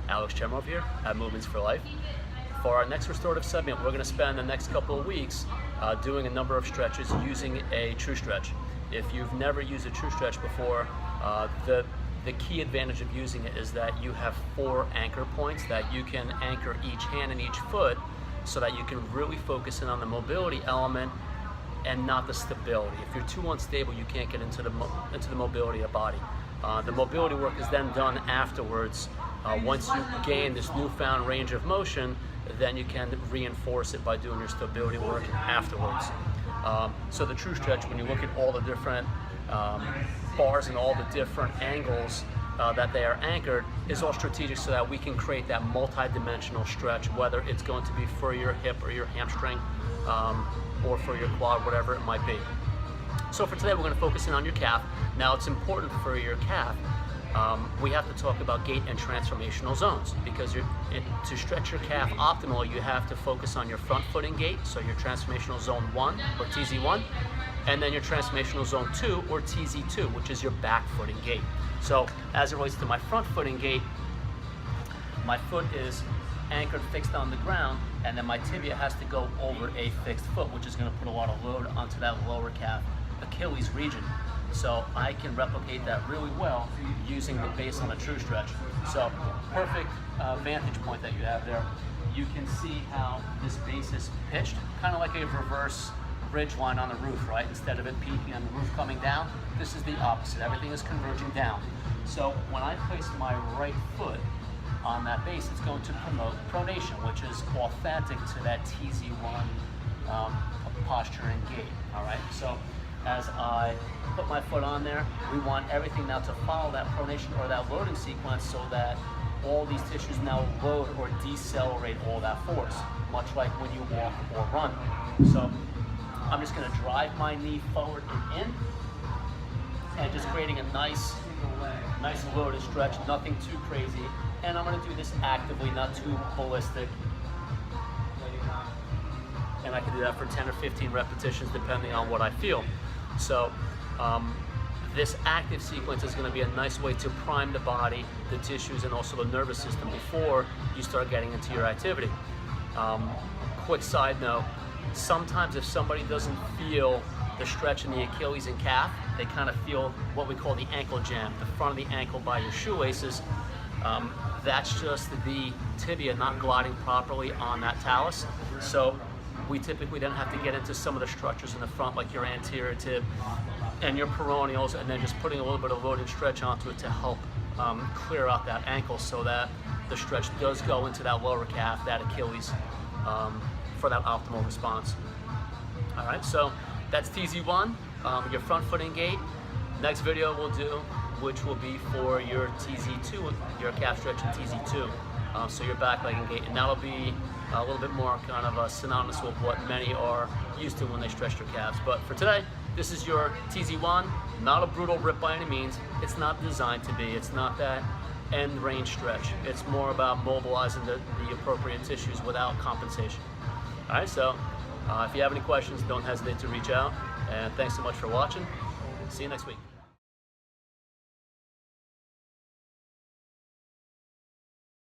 Alex Chemarov here at Movements for Life. For our next restorative segment, we're going to spend the next couple of weeks doing a number of stretches using a true stretch. If you've never used a true stretch before, the key advantage of using it is that you have 4 anchor points that you can anchor each hand and each foot so that you can really focus in on the mobility element and not the stability. If you're too unstable, you can't get into the mobility of body. The mobility work is then done afterwards. Once you gain this newfound range of motion, then you can reinforce it by doing your stability work afterwards. So the true stretch, when you look at all the different bars and all the different angles that they are anchored, is all strategic so that we can create that multi-dimensional stretch, whether it's going to be for your hip or your hamstring or for your quad, whatever it might be. So for today, we're going to focus in on your calf. Now, it's important for your calf, we have to talk about gait and transformational zones, because to stretch your calf optimally, you have to focus on your front footing gait, so your transformational zone 1 or TZ1, and then your transformational zone 2 or TZ2, which is your back footing gait. So as it relates to my front footing gait, my foot is anchored fixed on the ground, and then my tibia has to go over a fixed foot, which is going to put a lot of load onto that lower calf Achilles region. So I can replicate that really well using the base on a true stretch. So perfect vantage point that you have there. You can see how this base is pitched, kind of like a reverse ridge line on the roof, right? Instead of it peaking and the roof coming down, this is the opposite. Everything is converging down. So when I place my right foot on that base, it's going to promote pronation, which is authentic to that TZ1 posture and gait, all right? So as I put my foot on there, we want everything now to follow that pronation or that loading sequence so that all these tissues now load or decelerate all that force, much like when you walk or run. So I'm just going to drive my knee forward and in, and just creating a nice loaded stretch, nothing too crazy. And I'm going to do this actively, not too ballistic. And I can do that for 10 or 15 repetitions depending on what I feel. So this active sequence is going to be a nice way to prime the body, the tissues, and also the nervous system before you start getting into your activity. Quick side note, sometimes if somebody doesn't feel the stretch in the Achilles and calf, they kind of feel what we call the ankle jam, the front of the ankle by your shoelaces. That's just the tibia not gliding properly on that talus. So we typically then have to get into some of the structures in the front, like your anterior tib and your peroneals, and then just putting a little bit of load and stretch onto it to help clear out that ankle so that the stretch does go into that lower calf, that Achilles, for that optimal response. All right, so that's TZ1, your front footing gait. Next video we'll do, which will be for your TZ2, your calf stretch in TZ2, so your back leg and gait, and that'll be a little bit more kind of synonymous with what many are used to when they stretch their calves. But for today, this is your TZ1, not a brutal rip by any means. It's not designed to be. It's not that end range stretch. It's more about mobilizing the appropriate tissues without compensation. All right, so if you have any questions, don't hesitate to reach out. And thanks so much for watching. See you next week.